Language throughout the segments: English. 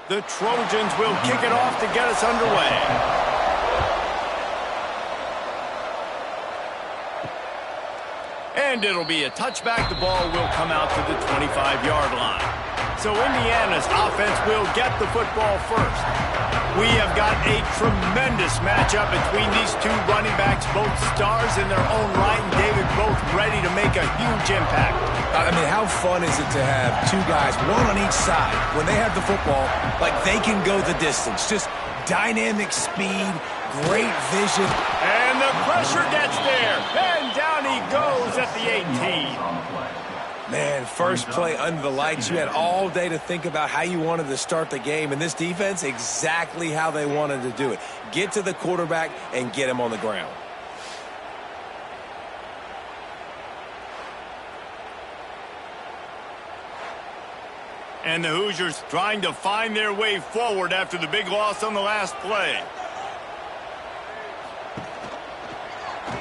The Trojans will kick it off to get us underway. And it'll be a touchback. The ball will come out to the 25-yard line. So Indiana's offense will get the football first. We have got a tremendous matchup between these two running backs, both stars in their own right, and David, both ready to make a huge impact. I mean, how fun is it to have two guys, one on each side, when they have the football, like they can go the distance. Just dynamic speed, great vision. And the pressure gets there. And down he goes at the 18. Man, first play under the lights. You had all day to think about how you wanted to start the game. And this defense, exactly how they wanted to do it. Get to the quarterback and get him on the ground. And the Hoosiers trying to find their way forward after the big loss on the last play.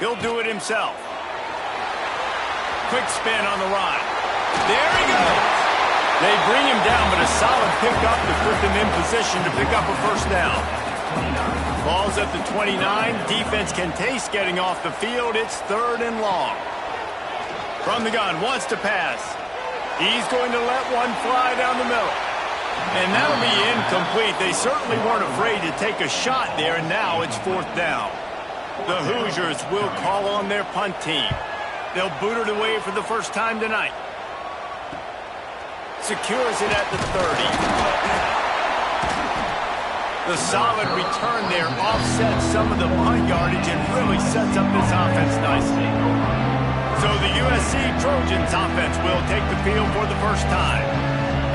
He'll do it himself. Quick spin on the run. There he goes. They bring him down, but a solid pickup to put them in position to pick up a first down. Ball's at the 29. Defense can taste getting off the field. It's 3rd and long. From the gun, wants to pass. He's going to let one fly down the middle. And that'll be incomplete. They certainly weren't afraid to take a shot there, and now it's 4th down. The Hoosiers will call on their punt team. They'll boot it away for the first time tonight. Secures it at the 30. The solid return there offsets some of the punt yardage and really sets up this offense nicely. So the USC Trojans offense will take the field for the first time.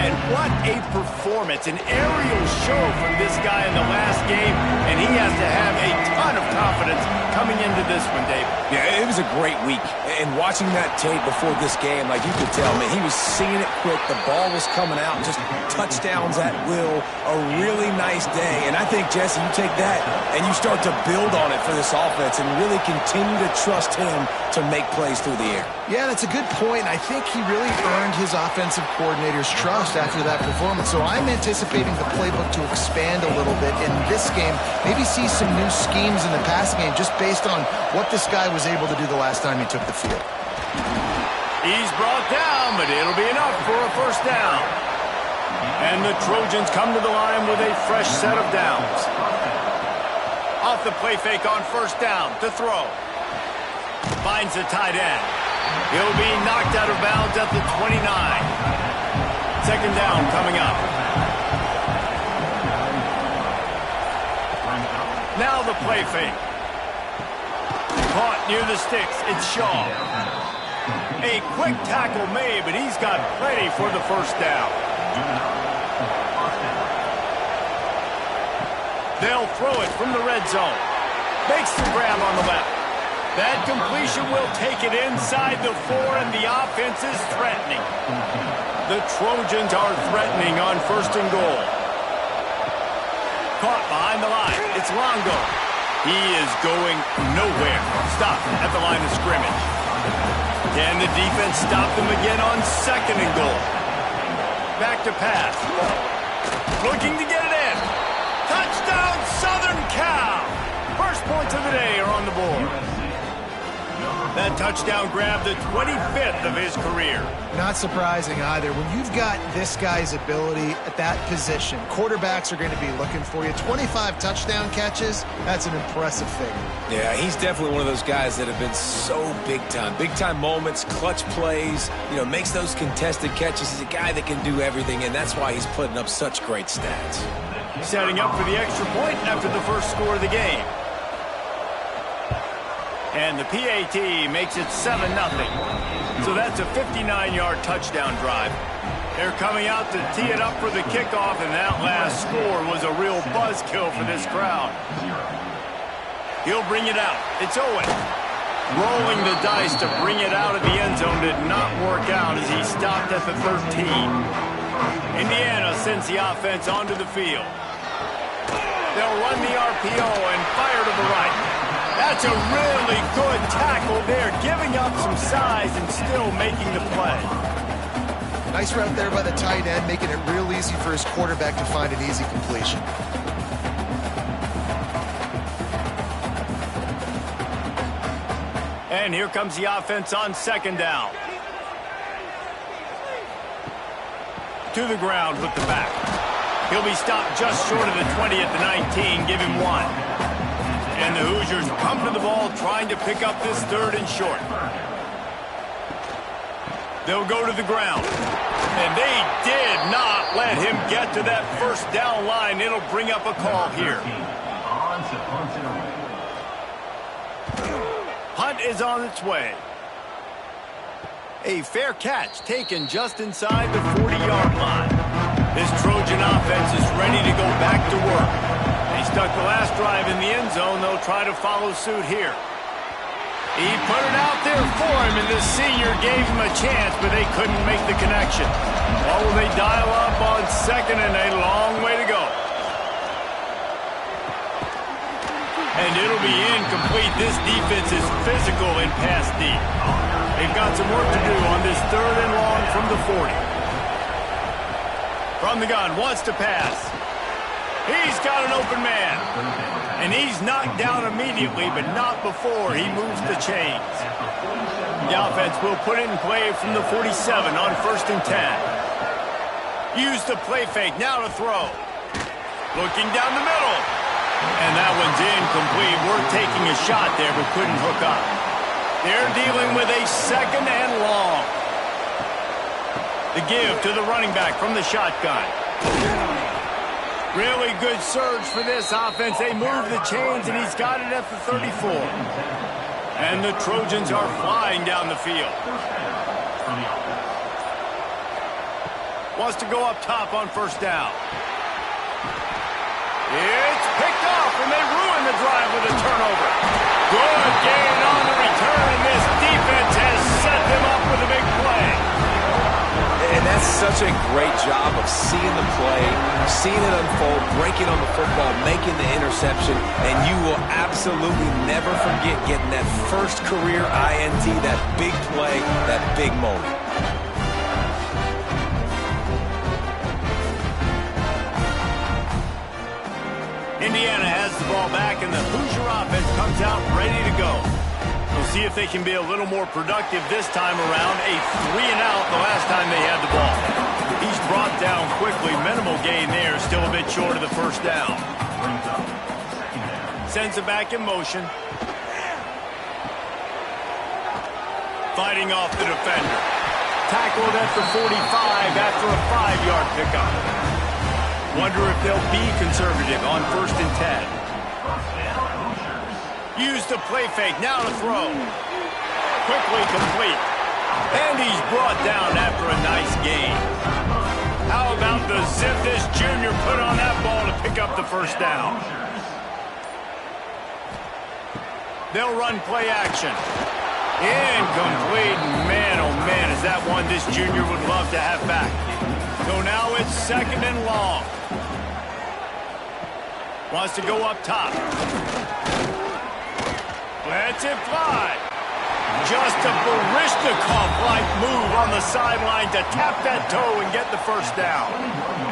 And what a performance, an aerial show from this guy in the last game, and he has to have a ton of confidence coming into this one, David. Yeah, it was a great week. And watching that tape before this game, like you could tell, man, he was seeing it quick. The ball was coming out, just touchdowns at will. A really nice day. And I think, Jesse, you take that and you start to build on it for this offense and really continue to trust him to make plays through the air. Yeah, that's a good point. I think he really earned his offensive coordinator's trust after that performance. So I'm anticipating the playbook to expand a little bit in this game. Maybe see some new schemes in the passing game just based on what this guy was able to do the last time he took the field. He's brought down, but it'll be enough for a first down. And the Trojans come to the line with a fresh set of downs. Off the play fake on first down to throw. Finds the tight end. He'll be knocked out of bounds at the 29. 2nd down coming up. Now the play fake. Caught near the sticks. It's Shaw. A quick tackle made, but he's got plenty for the first down. They'll throw it from the red zone. Makes the grab on the left. That completion will take it inside the 4, and the offense is threatening. The Trojans are threatening on 1st and goal. Caught behind the line. It's Longo. He is going nowhere. Stop at the line of scrimmage. Can the defense stop them again on 2nd and goal? Back to pass. Looking to get it in. Touchdown, Southern Cal. First points of the day are on the board. That touchdown grabbed the 25th of his career. Not surprising either. When you've got this guy's ability at that position, quarterbacks are going to be looking for you. 25 touchdown catches, that's an impressive figure. Yeah, he's definitely one of those guys that have been so big time. Big time moments, clutch plays, makes those contested catches. He's a guy that can do everything, and that's why he's putting up such great stats. Setting up for the extra point after the first score of the game. And the PAT makes it 7-0. So that's a 59-yard touchdown drive. They're coming out to tee it up for the kickoff, and that last score was a real buzzkill for this crowd. He'll bring it out. It's Owen. Rolling the dice to bring it out of the end zone did not work out as he stopped at the 13. Indiana sends the offense onto the field. They'll run the RPO and fire to the right. That's a really good tackle there, giving up some size and still making the play. Nice route there by the tight end, making it real easy for his quarterback to find an easy completion. And here comes the offense on second down. To the ground with the back. He'll be stopped just short of the 20 at the 19. Give him 1. And the Hoosiers come to the ball trying to pick up this third and short. They'll go to the ground. And they did not let him get to that first down line. It'll bring up a call here. Punt is on its way. A fair catch taken just inside the 40-yard line. This Trojan offense is ready to go back to work. They stuck the last drive in the end zone. They'll try to follow suit here. He put it out there for him, and the senior gave him a chance, but they couldn't make the connection. Oh, they dial up on second, and a long way to go. And it'll be incomplete. This defense is physical in pass deep. They've got some work to do on this third and long from the 40. From the gun, wants to pass. He's got an open man. And he's knocked down immediately, but not before he moves the chains. The offense will put it in play from the 47 on 1st and 10. Use the play fake, now to throw. Looking down the middle. And that one's incomplete. We're taking a shot there, but couldn't hook up. They're dealing with a second and long. The give to the running back from the shotgun. Really good surge for this offense. They move the chains, and he's got it at the 34. And the Trojans are flying down the field. Wants to go up top on 1st down. It's picked off, and they ruin the drive with a turnover. Good gain on the return, and this defense has set them up with a big play. And that's such a great job of seeing the play, seeing it unfold, breaking on the football, making the interception, and you will absolutely never forget getting that first career INT, that big play, that big moment. Indiana has the ball back, and the Hoosier offense comes out ready to go. We'll see if they can be a little more productive this time around. A 3-and-out the last time they had the ball. He's brought down quickly. Minimal gain there. Still a bit short of the 1st down. Sends it back in motion. Fighting off the defender. Tackled at the 45 after a 5-yard pickup. Wonder if they'll be conservative on 1st and 10. Use the play fake, now to throw. Quickly complete. And he's brought down after a nice gain. How about the zip this junior put on that ball to pick up the 1st down? They'll run play action. Incomplete. Man, oh man, is that one this junior would love to have back. So now it's 2nd and long. Wants to go up top. Lets it fly. Just a Baryshnikov-like move on the sideline to tap that toe and get the 1st down.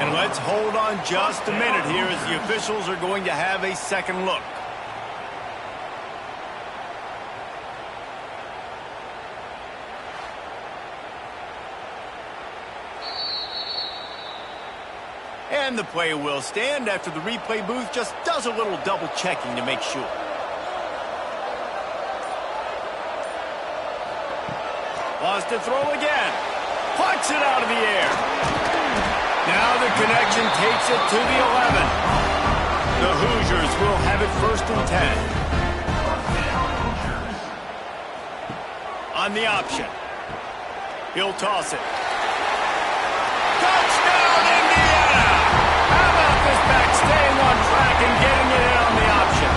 And let's hold on just a minute here as the officials are going to have a second look. And the play will stand after the replay booth just does a little double checking to make sure. Wants to throw again. Puts it out of the air. Now the connection takes it to the 11. The Hoosiers will have it 1st and 10. On the option. He'll toss it. Touchdown, Indiana! How about this back staying on track and getting it in on the option?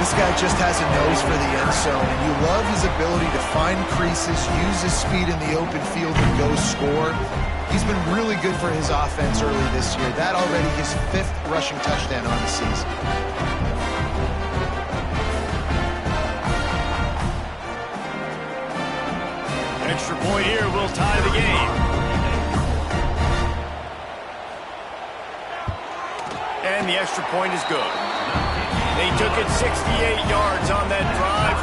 This guy just has a nose for the end zone, and you love his ability to find creases, use his speed in the open field, and go score. He's been really good for his offense early this year. That already his 5th rushing touchdown on the season. extra point here will tie the game. And the extra point is good. They took it 68 yards on that drive.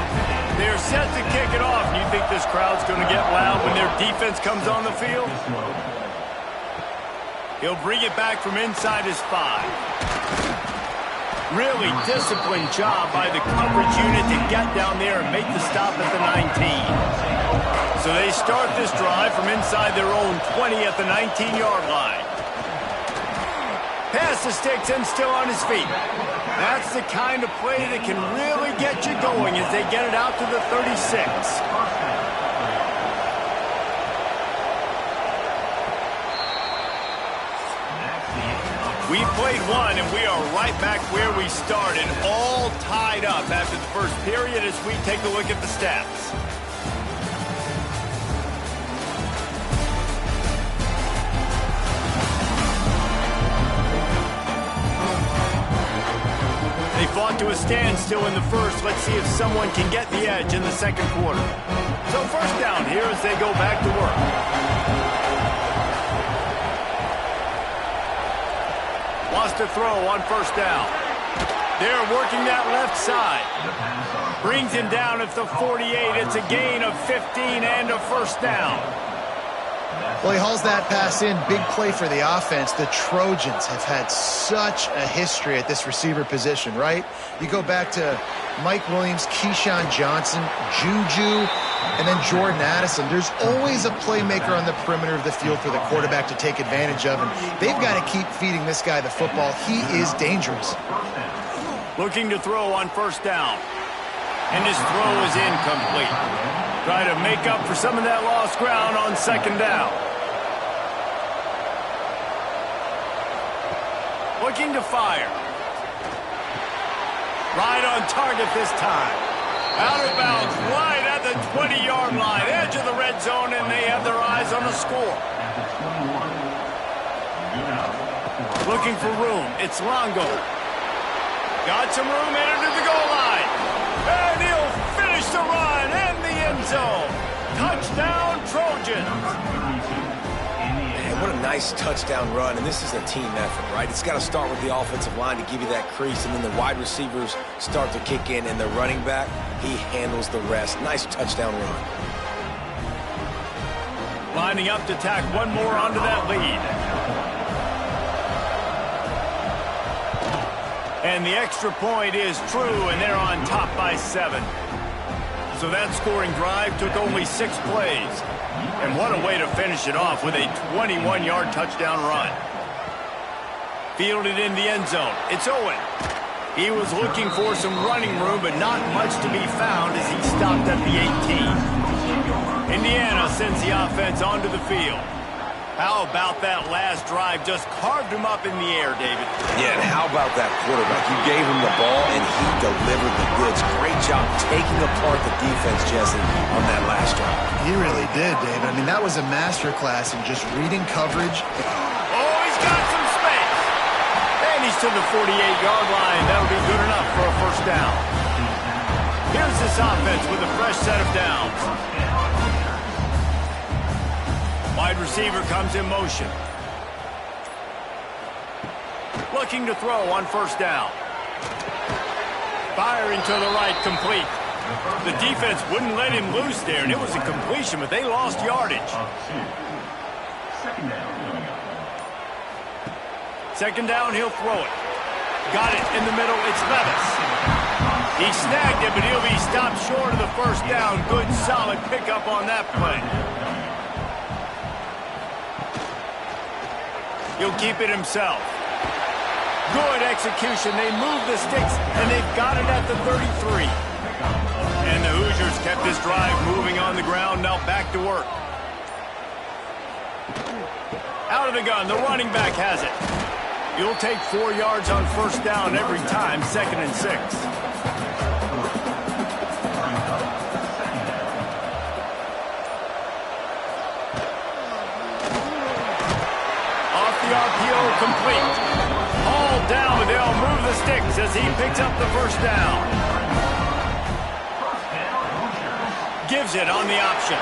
They're set to kick it off. You think this crowd's going to get loud when their defense comes on the field? He'll bring it back from inside his 5. Really disciplined job by the coverage unit to get down there and make the stop at the 19. So they start this drive from inside their own 20 at the 19-yard line. Pass the sticks and still on his feet. That's the kind of play that can really get you going as they get it out to the 36. We played one, and we are right back where we started, all tied up after the first period as we take a look at the stats. They fought to a standstill in the first. Let's see if someone can get the edge in the second quarter. So first down here as they go back to work. Wants to throw on first down. They're working that left side. Brings him down at the 48. It's a gain of 15 and a first down. Well, he hauls that pass in. Big play for the offense. The Trojans have had such a history at this receiver position, right? You go back to Mike Williams, Keyshawn Johnson, Juju, and then Jordan Addison. There's always a playmaker on the perimeter of the field for the quarterback to take advantage of, and they've got to keep feeding this guy the football. He is dangerous. Looking to throw on first down. And his throw is incomplete. Try to make up for some of that lost ground on second down. Looking to fire. Right on target this time. Out of bounds, right at the 20-yard line. Edge of the red zone, and they have their eyes on the score. Looking for room. It's Longo. Got some room, headed to the goal line. And he'll finish the run in the end zone. Touchdown, Trojans. What a nice touchdown run, and this is a team effort, right? It's got to start with the offensive line to give you that crease, and then the wide receivers start to kick in, and the running back, he handles the rest. Nice touchdown run. Lining up to tack one more onto that lead. And the extra point is true, and they're on top by 7. So that scoring drive took only 6 plays. And what a way to finish it off with a 21-yard touchdown run. Fielded in the end zone. It's Owen. He was looking for some running room, but not much to be found as he stopped at the 18. Indiana sends the offense onto the field. How about that last drive? Just carved him up in the air, David. Yeah, and how about that quarterback? You gave him the ball, and he delivered the goods. Great job taking apart the defense, Jesse, on that last drive. He really did, David. I mean, that was a masterclass in just reading coverage. Oh, he's got some space. And he's to the 48-yard line. That'll be good enough for a first down. Here's this offense with a fresh set of downs. Wide receiver comes in motion. Looking to throw on first down. Firing to the right, complete. The defense wouldn't let him loose there, and it was a completion, but they lost yardage. Second down, he'll throw it. Got it in the middle, it's Levis. He snagged it, but he'll be stopped short of the first down. Good, solid pickup on that play. He'll keep it himself. Good execution. They move the sticks, and they've got it at the 33. And the Hoosiers kept this drive moving on the ground. Now back to work. Out of the gun. The running back has it. You'll take 4 yards on first down every time. 2nd and 6. RPO complete. All down, but they'll move the sticks as he picks up the first down. Gives it on the option.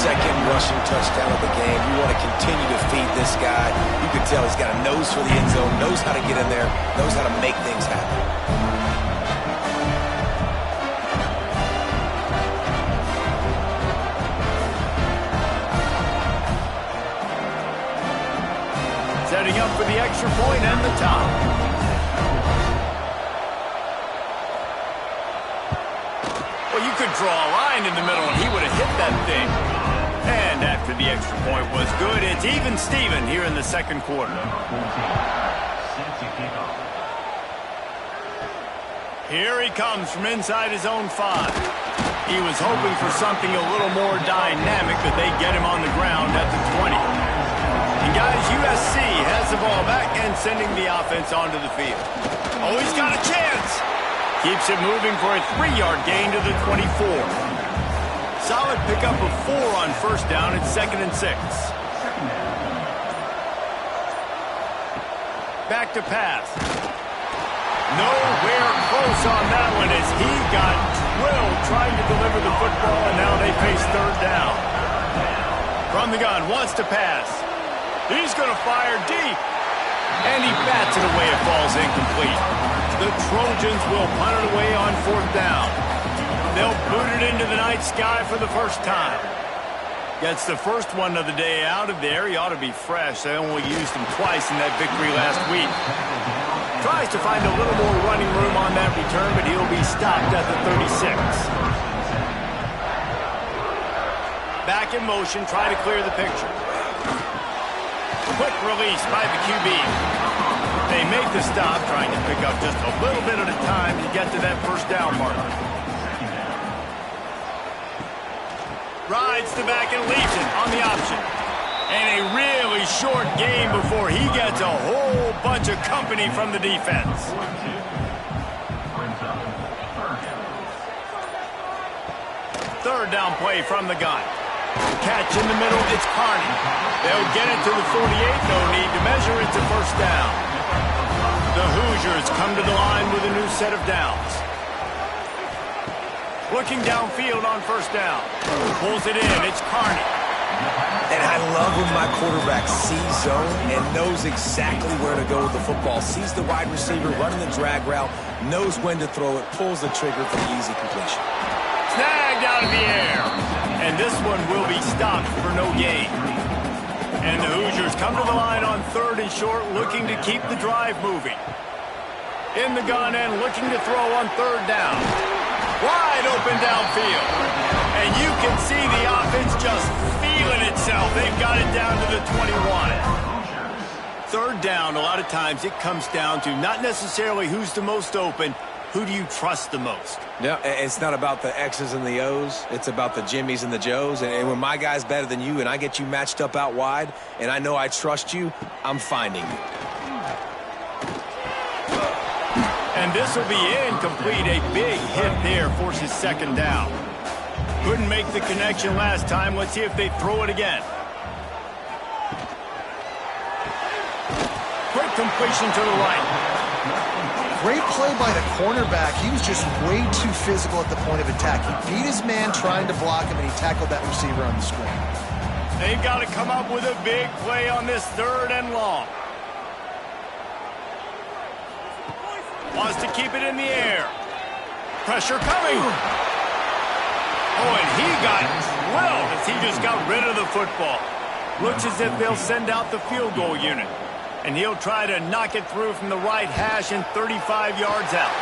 second rushing touchdown of the game. You want to continue to feed this guy. You can tell he's got a nose for the end zone, knows how to get in there, knows how to make things happen. Setting up for the extra point and the top. Well, you could draw a line in the middle and he would have hit that thing. And after the extra point was good, it's even Steven here in the second quarter. Here he comes from inside his own 5. He was hoping for something a little more dynamic, but they get him on the ground at the 20. And guys, USC has the ball back and sending the offense onto the field. Oh, he's got a chance. Keeps it moving for a 3-yard gain to the 24. Solid pickup of 4 on first down. It's 2nd and 6. Back to pass. Nowhere close on that one as he got drilled trying to deliver the football, and now they face 3rd down. From the gun, wants to pass. He's going to fire deep. And he bats it away. It falls incomplete. The Trojans will punt it away on 4th down. They'll boot it into the night sky for the first time. Gets the first one of the day out of there. He ought to be fresh. They only used him twice in that victory last week. Tries to find a little more running room on that return, but he'll be stopped at the 36. Back in motion, try to clear the picture. Quick release by the QB. They make the stop, trying to pick up just a little bit at a time to get to that first down marker. Rides the back and leaves it on the option. And a really short game before he gets a whole bunch of company from the defense. Third down play from the gun. Catch in the middle, it's Carney. They'll get it to the 48, no need to measure it to first down. The Hoosiers come to the line with a new set of downs. Looking downfield on first down. Pulls it in, it's Carney. And I love when my quarterback sees zone and knows exactly where to go with the football. Sees the wide receiver running the drag route, knows when to throw it, pulls the trigger for the easy completion. Snagged out of the air. And this one will be stopped for no gain. And the Hoosiers come to the line on 3rd and short, looking to keep the drive moving. In the gun and looking to throw on 3rd down. Wide open downfield. And you can see the offense just feeling itself. They've got it down to the 21. 3rd down, a lot of times it comes down to not necessarily who's the most open, who do you trust the most? No, it's not about the X's and the O's. It's about the Jimmies and the Joes. And when my guy's better than you and I get you matched up out wide and I know I trust you, I'm finding you. And this will be incomplete. A big hit there forces 2nd down. Couldn't make the connection last time. Let's see if they throw it again. Quick completion to the right. Great play by the cornerback. He was just way too physical at the point of attack. He beat his man trying to block him, and he tackled that receiver on the screen. They've got to come up with a big play on this 3rd and long. Wants to keep it in the air. Pressure coming. Oh, and he got drilled as he just got rid of the football. Looks as if they'll send out the field goal unit. And he'll try to knock it through from the right hash and 35 yards out.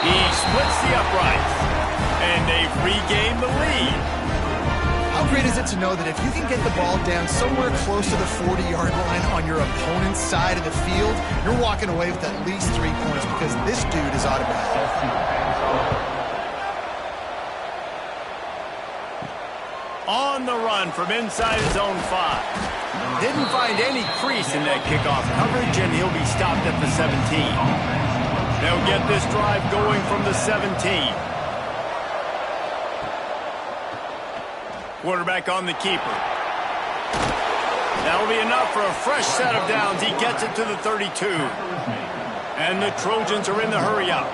He splits the uprights. And they've regained the lead. How great is it to know that if you can get the ball down somewhere close to the 40-yard line on your opponent's side of the field, you're walking away with at least 3 points because this dude is automatic. On the run from inside his own 5. Didn't find any crease in that kickoff coverage, and he'll be stopped at the 17. They'll get this drive going from the 17. Quarterback on the keeper. That'll be enough for a fresh set of downs. He gets it to the 32. And the Trojans are in the hurry-up.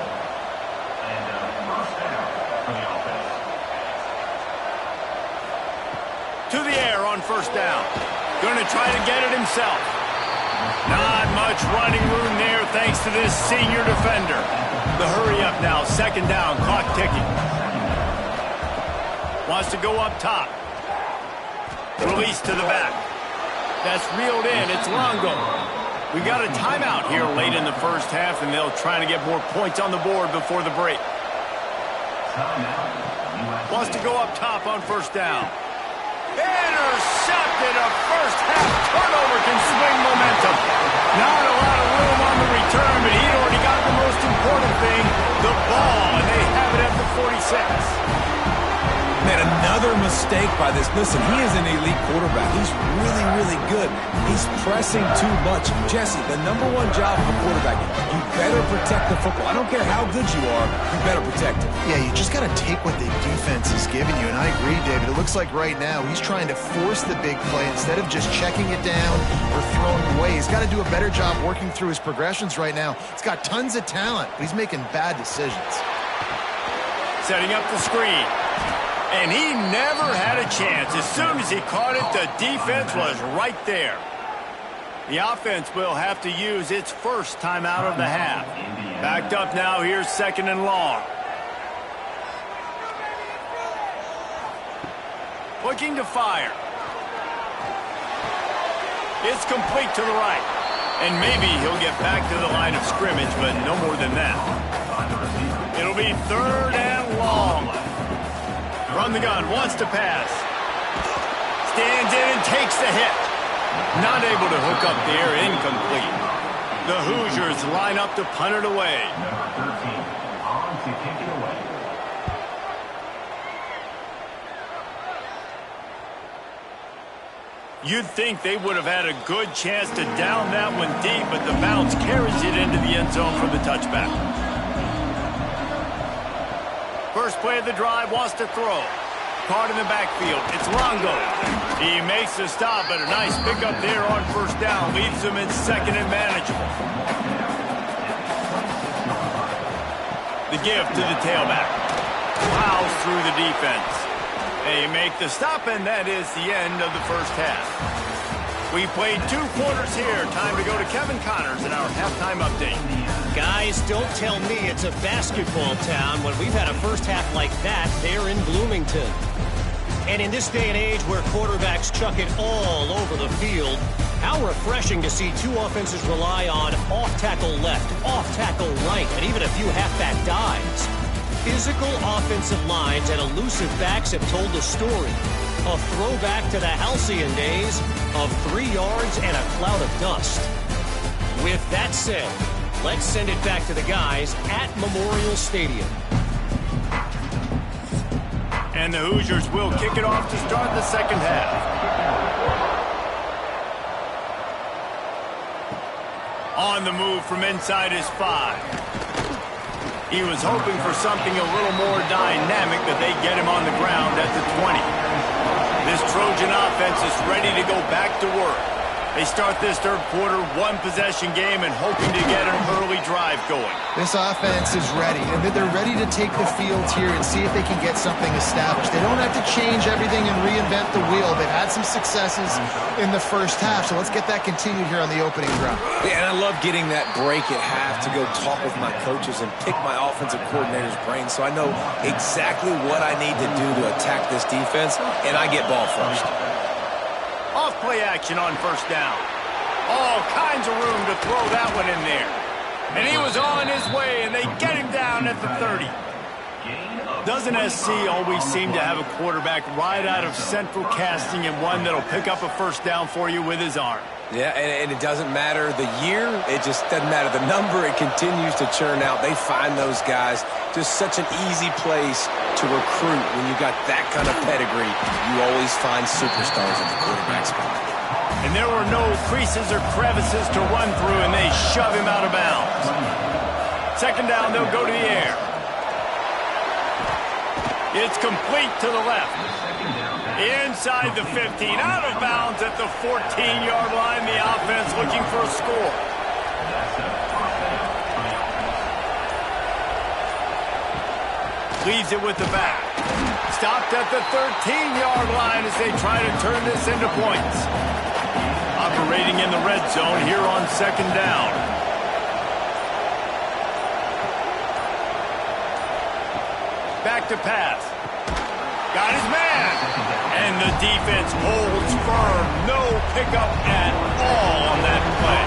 To the air on first down. Going to try to get it himself. Not much running room there thanks to this senior defender. The hurry up now, second down, clock ticking. Wants to go up top. Release to the back. That's reeled in. It's Longo. We got a timeout here late in the first half, and they'll try to get more points on the board before the break. Wants to go up top on first down. Intercepted. A first half turnover can swing momentum. Not a lot of room on the return, but he'd already got the most important thing, the ball, and they have it at the 46. Man, another mistake by this. Listen, he is an elite quarterback. He's really, really good. He's pressing too much. Jesse, the number one job of a quarterback, you better protect the football. I don't care how good you are, you better protect it. Yeah, you just got to take what the defense is giving you, and I agree, David. It looks like right now he's trying to force the big play instead of just checking it down or throwing away. He's got to do a better job working through his progressions right now. He's got tons of talent, but he's making bad decisions. Setting up the screen. And he never had a chance. As soon as he caught it, the defense was right there. The offense will have to use its first timeout of the half. Backed up now, here's second and long. Looking to fire. It's complete to the right. And maybe he'll get back to the line of scrimmage, but no more than that. It'll be third and long. Run the gun, wants to pass. Stands in and takes the hit. Not able to hook up there, incomplete. The Hoosiers line up to punt it away. Number 13, on to kick it away. You'd think they would have had a good chance to down that one deep, but the bounce carries it into the end zone for the touchback. First play of the drive, wants to throw. Caught in the backfield. It's Longo. He makes the stop, but a nice pickup there on first down. Leaves him in second and manageable. The give to the tailback. Plows through the defense. They make the stop, and that is the end of the first half. We played 2 quarters here. Time to go to Kevin Connors in our halftime update. Guys, don't tell me it's a basketball town when we've had a first half like that there in Bloomington. And in this day and age where quarterbacks chuck it all over the field, how refreshing to see 2 offenses rely on off-tackle left, off-tackle right, and even a few halfback dives. Physical offensive lines and elusive backs have told the story. A throwback to the halcyon days of 3 yards and a cloud of dust. With that said, let's send it back to the guys at Memorial Stadium. And the Hoosiers will kick it off to start the second half. On the move from inside his 5. He was hoping for something a little more dynamic, but they get him on the ground at the 20. This Trojan offense is ready to go back to work. They start this third quarter, 1-possession game, and hoping to get an early drive going. This offense is ready, and they're ready to take the field here and see if they can get something established. They don't have to change everything and reinvent the wheel. They've had some successes in the first half, so let's get that continued here on the opening drive. Yeah, and I love getting that break at half to go talk with my coaches and pick my offensive coordinator's brain so I know exactly what I need to do to attack this defense, and I get ball first. Off play action on first down. All kinds of room to throw that one in there. And he was on his way, and they get him down at the 30. Doesn't SC always seem to have a quarterback right out of central casting and one that'll pick up a first down for you with his arm? Yeah, and it doesn't matter the year. It just doesn't matter the number. It continues to churn out. They find those guys just such an easy place to recruit. When you got that kind of pedigree, you always find superstars at the quarterback spot. And there were no creases or crevices to run through, and they shove him out of bounds. Second down, they'll go to the air. It's complete to the left. Inside the 15, out of bounds at the 14-yard line. The offense looking for a score. Leaves it with the back. stopped at the 13-yard line as they try to turn this into points. Operating in the red zone here on second down. Back to pass. Got his man. And the defense holds firm. No pickup at all on that play.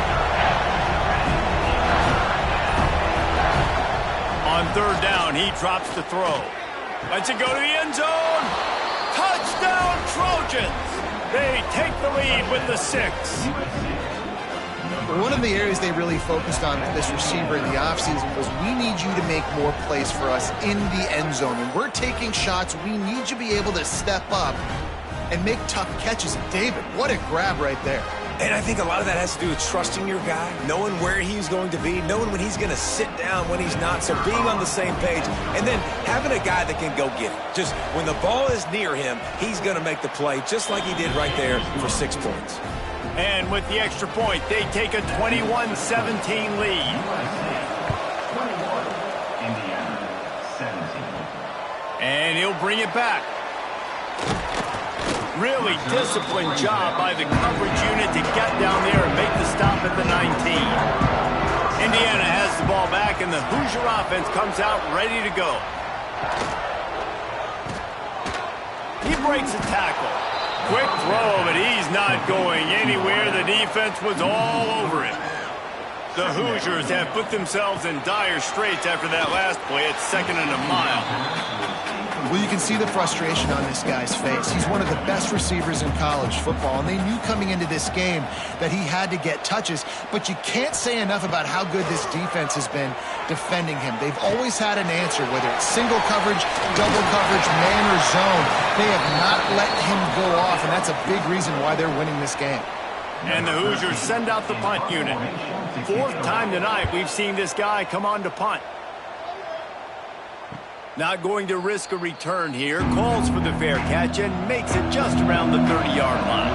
On third down, he drops the throw. Lets it go to the end zone. Touchdown, Trojans. They take the lead with the 6. One of the areas they really focused on with this receiver in the offseason was we need you to make more plays for us in the end zone. When we're taking shots, we need you to be able to step up and make tough catches. David, what a grab right there. And I think a lot of that has to do with trusting your guy, knowing where he's going to be, knowing when he's going to sit down, when he's not, so being on the same page, and then having a guy that can go get it. Just when the ball is near him, he's going to make the play, just like he did right there for 6 points. And with the extra point, they take a 21-17 lead. 21, Indiana, 17. And he'll bring it back. Really disciplined job by the coverage unit to get down there and make the stop at the 19. Indiana has the ball back, and the Hoosier offense comes out ready to go. He breaks a tackle. Quick throw, but he's not going anywhere. The defense was all over him. The Hoosiers have put themselves in dire straits after that last play. It's 2nd and a mile. Well, you can see the frustration on this guy's face. He's one of the best receivers in college football, and they knew coming into this game that he had to get touches, but you can't say enough about how good this defense has been defending him. They've always had an answer, whether it's single coverage, double coverage, man or zone. They have not let him go off, and that's a big reason why they're winning this game. And the Hoosiers send out the punt unit. 4th time tonight we've seen this guy come on to punt. Not going to risk a return here. Calls for the fair catch and makes it just around the 30-yard line.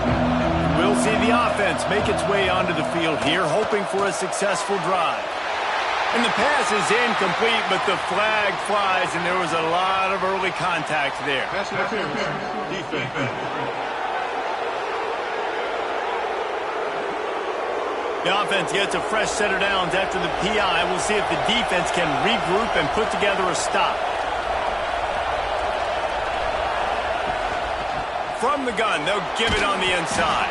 We'll see the offense make its way onto the field here, hoping for a successful drive. And the pass is incomplete, but the flag flies, and there was a lot of early contact there. Pass interference. Defense. The offense gets a fresh set of downs after the PI. We'll see if the defense can regroup and put together a stop. From the gun, they'll give it on the inside.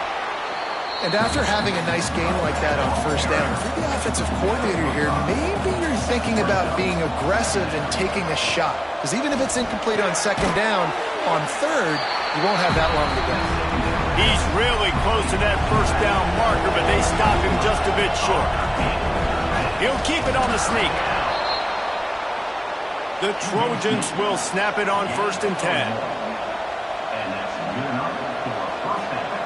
And after having a nice game like that on first down, if you're the offensive coordinator here, maybe you're thinking about being aggressive and taking a shot. Because even if it's incomplete on second down, on third, you won't have that long to go. He's really close to that first down marker, but they stop him just a bit short. He'll keep it on the sneak. The Trojans will snap it on 1st and 10. And that's good enough for a first down.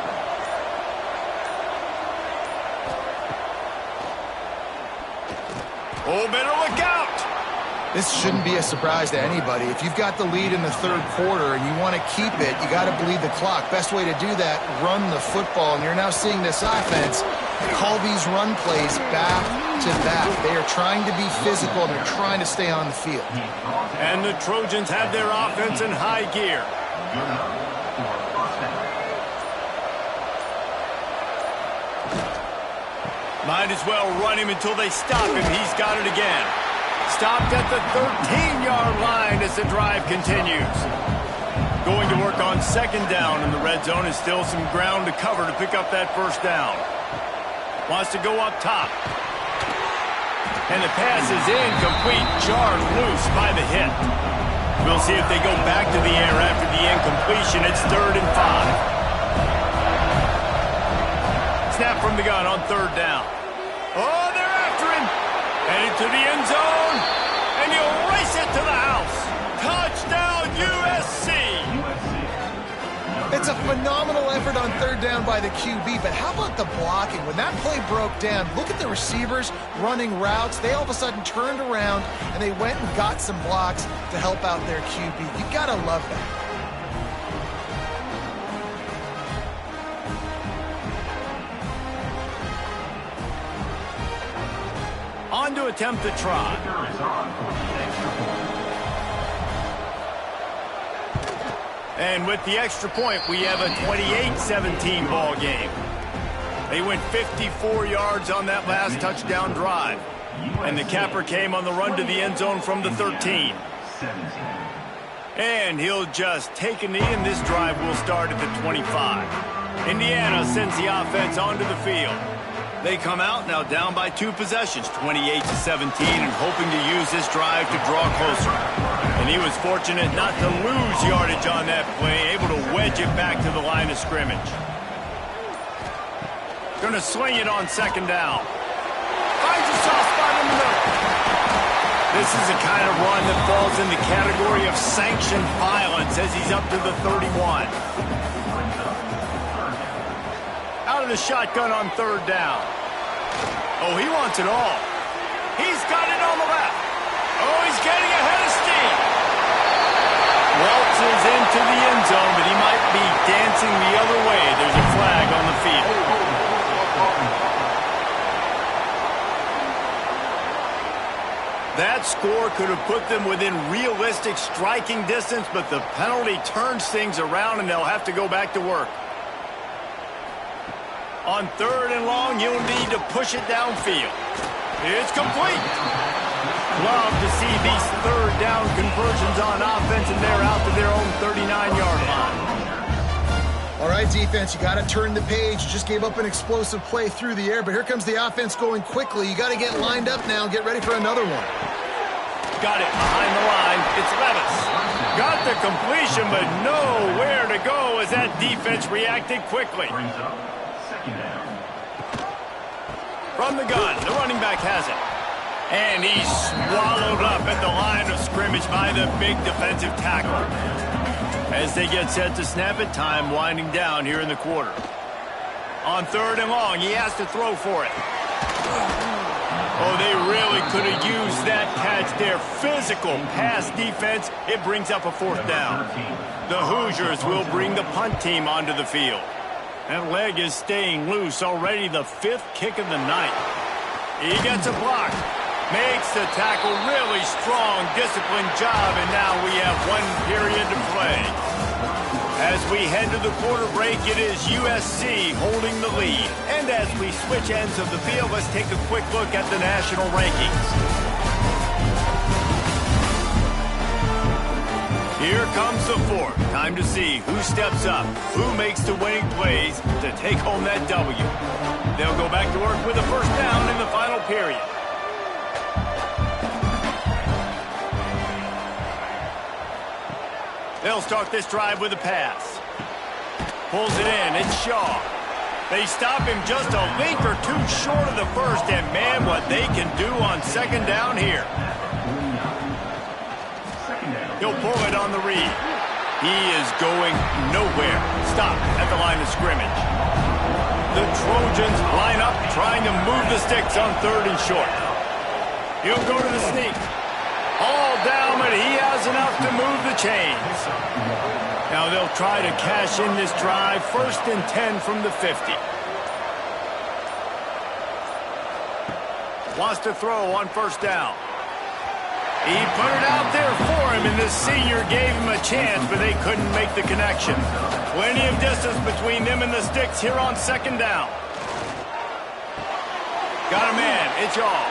Oh, better look out! This shouldn't be a surprise to anybody. If you've got the lead in the 3rd quarter and you want to keep it, you got to bleed the clock. Best way to do that, run the football. And you're now seeing this offense call these run plays back to back. They are trying to be physical, and they're trying to stay on the field. And the Trojans have their offense in high gear. Good enough for a first down. Might as well run him until they stop him. He's got it again. Stopped at the 13-yard line as the drive continues. Going to work on second down in the red zone, and still some ground to cover to pick up that first down. Wants to go up top. And the pass is incomplete, jarred loose by the hit. We'll see if they go back to the air after the incompletion. It's 3rd and 5. Snap from the gun on 3rd down. Oh, they're after him. Headed to the end zone. And he'll race it to the house. Touchdown, USC. It's a phenomenal effort on 3rd down by the QB, but how about the blocking? When that play broke down, look at the receivers running routes. They all of a sudden turned around, and they went and got some blocks to help out their QB. You got to love that. On to attempt the try. And with the extra point, we have a 28-17 ball game. They went 54 yards on that last touchdown drive. And the capper came on the run to the end zone from the 13. And he'll just take a knee, and this drive will start at the 25. Indiana sends the offense onto the field. They come out now down by 2 possessions, 28-17, and hoping to use this drive to draw closer. And he was fortunate not to lose yardage on that play, able to wedge it back to the line of scrimmage. Going to swing it on second down. Finds a soft spot in the middle. This is the kind of run that falls in the category of sanctioned violence as he's up to the 31. Out of the shotgun on third down. Oh, he wants it all. He's got it on the left. Oh, he's getting ahead of steam. Waltzes into the end zone, but he might be dancing the other way. There's a flag on the field. That score could have put them within realistic striking distance, but the penalty turns things around, and they'll have to go back to work. On third and long, you'll need to push it downfield. It's complete. Love to see these third down conversions on offense, and they're out to their own 39-yard line. All right, defense, you got to turn the page. You just gave up an explosive play through the air, but here comes the offense going quickly. You got to get lined up now and get ready for another one. Got it behind the line. It's Levis. Got the completion, but nowhere to go as that defense reacted quickly. From the gun, the running back has it. And he's swallowed up at the line of scrimmage by the big defensive tackle. As they get set to snap it, time winding down here in the quarter. On third and long, he has to throw for it. Oh, they really could have used that catch there. Physical pass defense. It brings up a fourth down. The Hoosiers will bring the punt team onto the field. That leg is staying loose. Already the 5th kick of the night. He gets a block. Makes the tackle. Really strong, disciplined job. And now we have 1 period to play. As we head to the quarter break, it is USC holding the lead. And as we switch ends of the field, let's take a quick look at the national rankings. Here comes the 4th. Time to see who steps up, who makes the winning plays to take home that W. They'll go back to work with a first down in the final period. They'll start this drive with a pass. Pulls it in. It's Shaw. They stop him just a link or 2 short of the first, and man, what they can do on second down here. He'll pull it on the read. He is going nowhere. Stop at the line of scrimmage. The Trojans line up, trying to move the sticks on third and short. He'll go to the sneak. All down, but he has enough to move the chains. Now they'll try to cash in this drive. 1st and 10 from the 50. Wants to throw on first down. He put it out there for him, and this senior gave him a chance, but they couldn't make the connection. Plenty of distance between them and the sticks here on second down. Got a man. It's all.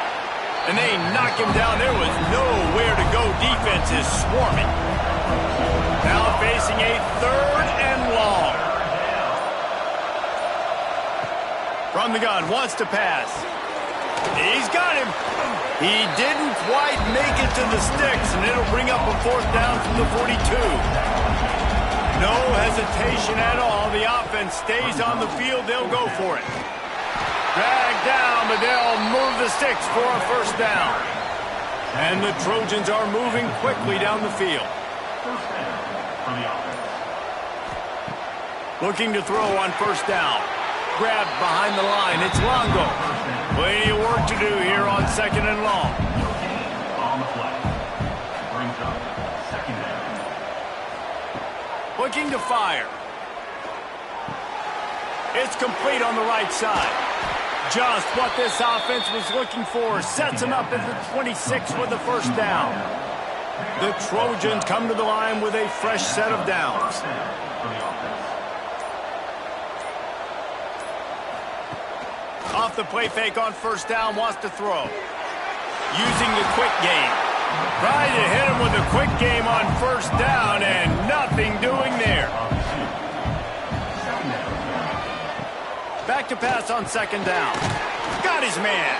And they knock him down. There was nowhere to go. Defense is swarming. Now facing a third and long. From the gun, wants to pass. He's got him. He didn't quite make it to the sticks, and it'll bring up a 4th down from the 42. No hesitation at all. The offense stays on the field. They'll go for it. Dragged down, but they'll move the sticks for a first down. And the Trojans are moving quickly down the field. Looking to throw on first down. Grabbed behind the line. It's Longo. Plenty of work to do here on second and long. On the play. Brings up second down. Looking to fire. It's complete on the right side. Just what this offense was looking for. Sets him up at the 26 with the first down. The Trojans come to the line with a fresh set of downs. For the offense. Off the play fake on first down, wants to throw. Using the quick game. Trying to hit him with a quick game on first down, and nothing doing there. Back to pass on second down. Got his man.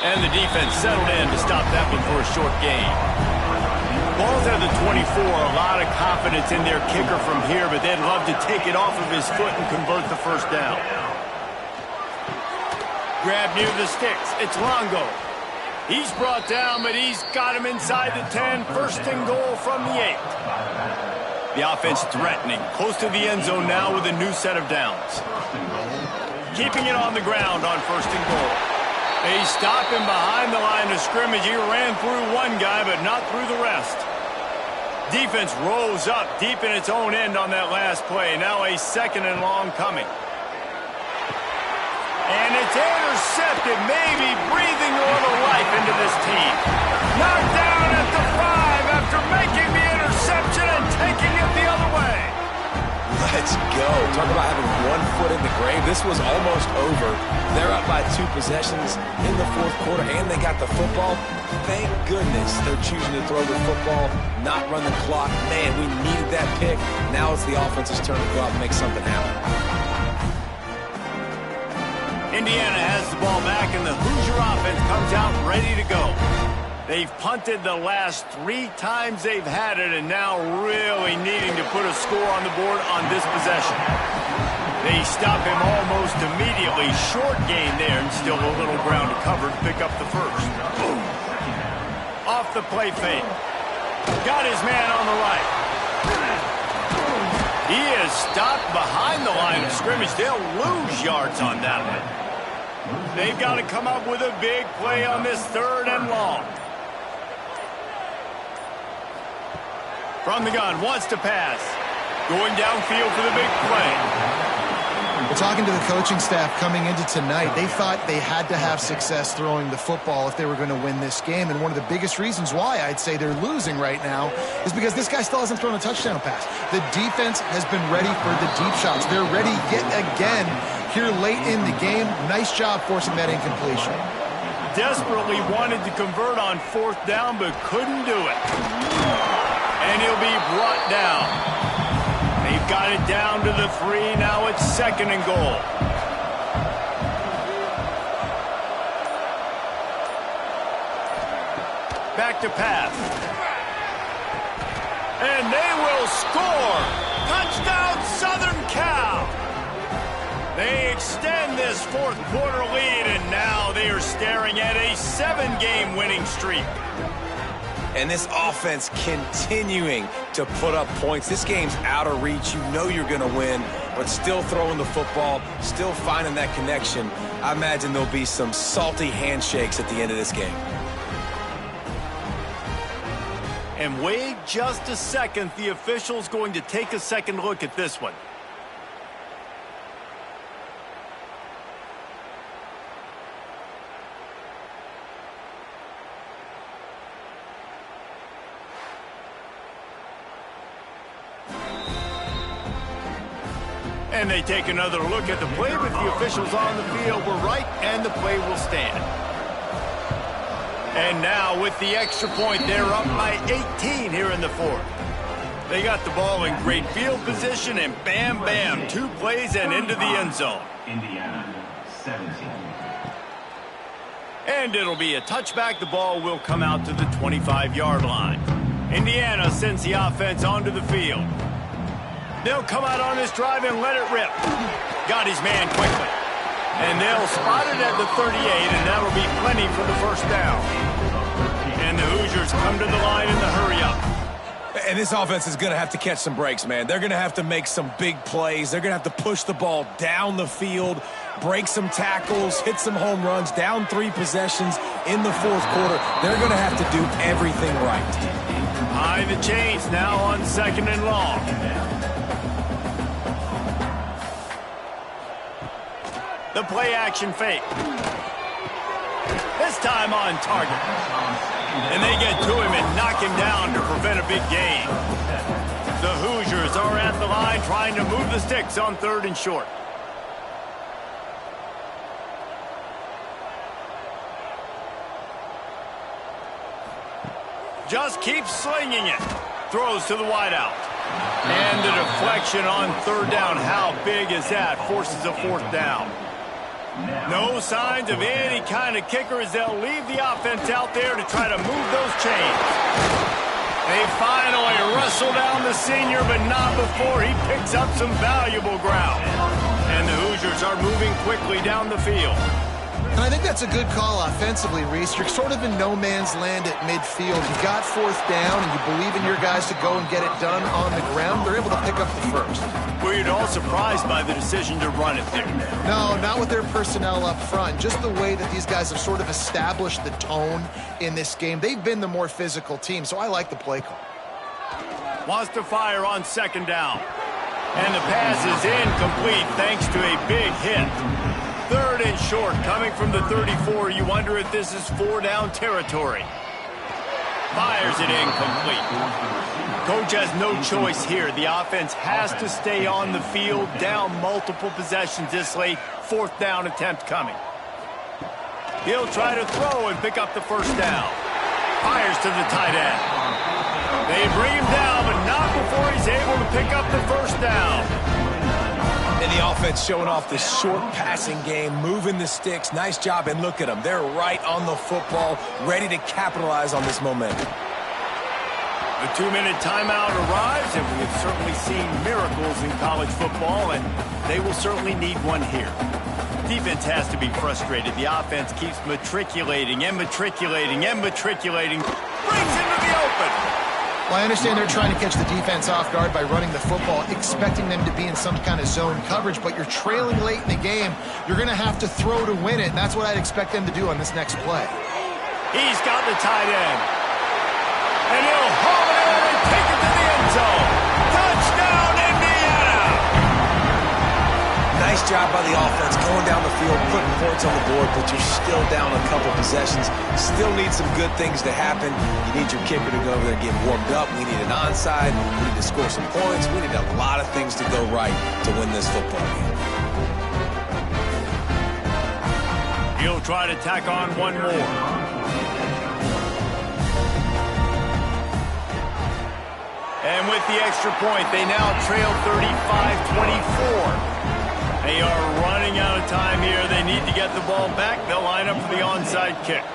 And the defense settled in to stop that one for a short gain. Ball's at the 24. A lot of confidence in their kicker from here, but they'd love to take it off of his foot and convert the first down. Grab near the sticks. It's Longo. He's brought down, but he's got him inside the 10. First and goal from the 8. The offense threatening. Close to the end zone now with a new set of downs. Keeping it on the ground on first and goal. They stop him behind the line of scrimmage. He ran through one guy, but not through the rest. Defense rolls up deep in its own end on that last play. Now a second and long coming. And it's intercepted, maybe breathing a little life into this team. Knocked down at the 5 after making the interception and taking it the other way. Let's go. Talk about having one foot in the grave. This was almost over. They're up by 2 possessions in the fourth quarter, and they got the football. Thank goodness they're choosing to throw the football, not run the clock. Man, we needed that pick. Now it's the offense's turn to go out and make something happen. Indiana has the ball back, and the Hoosier offense comes out ready to go. They've punted the last 3 times they've had it, and now really needing to put a score on the board on this possession. They stop him almost immediately. Short gain there, and still a little ground to cover to pick up the first. Off the play fake. Got his man on the right. He is stopped behind the line of scrimmage. They'll lose yards on that one. They've got to come up with a big play on this third and long. From the gun, wants to pass. Going downfield for the big play. We're talking to the coaching staff coming into tonight. They thought they had to have success throwing the football if they were going to win this game. And one of the biggest reasons why I'd say they're losing right now is because this guy still hasn't thrown a touchdown pass. The defense has been ready for the deep shots. They're ready yet again here late in the game. Nice job forcing that incompletion. Desperately wanted to convert on fourth down, but couldn't do it. And he'll be brought down. They've got it down to the 3. Now it's second and goal. Back to pass. And they will score. Touchdown, Southern Cal. They extend this fourth quarter lead, and now they are staring at a 7-game winning streak. And this offense continuing to put up points. This game's out of reach. You know you're going to win, but still throwing the football, still finding that connection. I imagine there'll be some salty handshakes at the end of this game. And wait just a second. The official's going to take a second look at this one. And they take another look at the play, but the officials on the field were right, and the play will stand. And now with the extra point, they're up by 18 here in the fourth. They got the ball in great field position, and bam, bam, 2 plays and into the end zone. Indiana, 17. And it'll be a touchback. The ball will come out to the 25-yard line. Indiana sends the offense onto the field. They'll come out on this drive and let it rip. Got his man quickly. And they'll spot it at the 38, and that'll be plenty for the first down. And the Hoosiers come to the line in the hurry-up. And this offense is going to have to catch some breaks, man. They're going to have to make some big plays. They're going to have to push the ball down the field, break some tackles, hit some home runs, down 3 possessions in the fourth quarter. They're going to have to do everything right. High the chains now on second and long. The play action fake. This time on target. And they get to him and knock him down to prevent a big gain. The Hoosiers are at the line trying to move the sticks on 3rd and short. Just keeps slinging it. Throws to the wideout. And the deflection on 3rd down. How big is that? Forces a 4th down. No signs of any kind of kicker as they'll leave the offense out there to try to move those chains. They finally wrestle down the senior, but not before he picks up some valuable ground. And the Hoosiers are moving quickly down the field. And I think that's a good call offensively, Reese. You're sort of in no man's land at midfield. You got 4th down, and you believe in your guys to go and get it done on the ground. They're able to pick up the 1st. Were you at all surprised by the decision to run it there? No, not with their personnel up front. Just the way that these guys have sort of established the tone in this game. They've been the more physical team, so I like the play call. Wants to fire on 2nd down. And the pass is incomplete thanks to a big hit. 3rd and short, coming from the 34. You wonder if this is 4-down territory. Fires it incomplete. Coach has no choice here. The offense has to stay on the field, down multiple possessions this late. 4th down attempt coming. He'll try to throw and pick up the 1st down. Fires to the tight end. They bring him down, but not before he's able to pick up the 1st down. And the offense showing off the short passing game, moving the sticks. Nice job, and look at them. They're right on the football, ready to capitalize on this momentum. The 2-minute timeout arrives, and we have certainly seen miracles in college football, and they will certainly need one here. Defense has to be frustrated. The offense keeps matriculating and matriculating and matriculating. Brings into the open. Well, I understand they're trying to catch the defense off guard by running the football, expecting them to be in some kind of zone coverage, but you're trailing late in the game. You're going to have to throw to win it, and that's what I'd expect them to do on this next play. He's got the tight end. And he'll haul it in and take it to the end zone. Touchdown, Indiana! Nice job by the offense, going down the field, putting points on the board, but you're still down a couple possessions. Still need some good things to happen. You need your kicker to go over there and get warmed up. We need an onside. We need to score some points. We need a lot of things to go right to win this football game. He'll try to tack on one more. And with the extra point, they now trail 35-24. They are running out of time here. They need to get the ball back. They'll line up for the onside kick.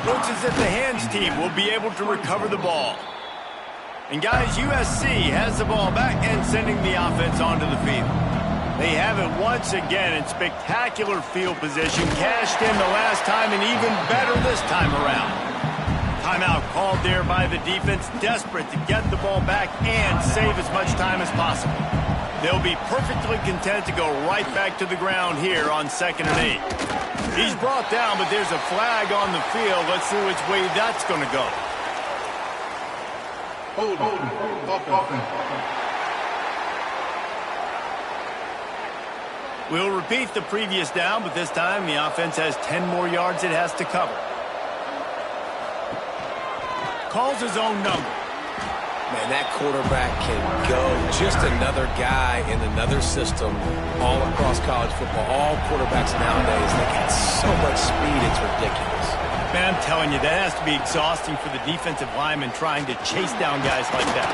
Looks as if the hands team will be able to recover the ball. And guys, USC has the ball back and sending the offense onto the field. They have it once again in spectacular field position. Cashed in the last time and even better this time around. Timeout called there by the defense, desperate to get the ball back and save as much time as possible. They'll be perfectly content to go right back to the ground here on 2nd and 8. He's brought down, but there's a flag on the field. Let's see which way that's going to go. We'll repeat the previous down, but this time the offense has 10 more yards it has to cover. Calls his own number. Man, that quarterback can go. Just another guy in another system all across college football. All quarterbacks nowadays, they got so much speed, it's ridiculous. Man, I'm telling you, that has to be exhausting for the defensive lineman trying to chase down guys like that.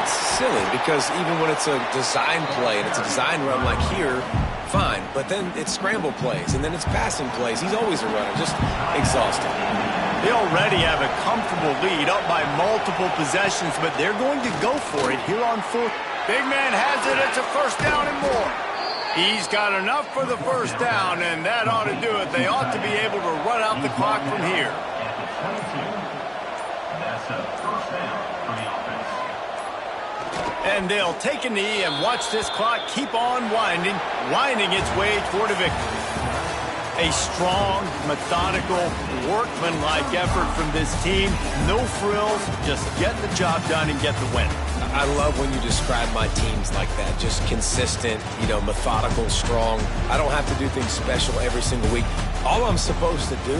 It's silly because even when it's a design play and it's a design run like here, fine. But then it's scramble plays and then it's passing plays. He's always a runner. Just exhausting. They already have a comfortable lead up by multiple possessions, but they're going to go for it here on 4th. Big man has it. It's a 1st down and more. He's got enough for the 1st down, and that ought to do it. They ought to be able to run out the clock from here. That's a 1st down for the offense. And they'll take a knee and watch this clock keep on winding its way toward a victory. A strong, methodical, workmanlike effort from this team. No frills, just get the job done and get the win. I love when you describe my teams like that. Just consistent, methodical, strong. I don't have to do things special every single week. All I'm supposed to do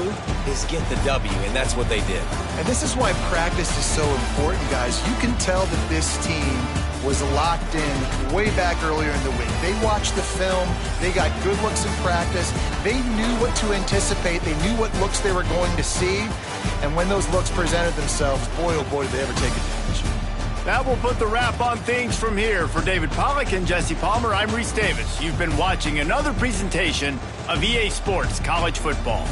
is get the W, and that's what they did. And this is why practice is so important, guys. You can tell that this team was locked in way back earlier in the week. They watched the film. They got good looks in practice. They knew what to anticipate. They knew what looks they were going to see. And when those looks presented themselves, boy, oh boy, did they ever take advantage. That will put the wrap on things from here. For David Pollack and Jesse Palmer, I'm Reese Davis. You've been watching another presentation of EA Sports College Football.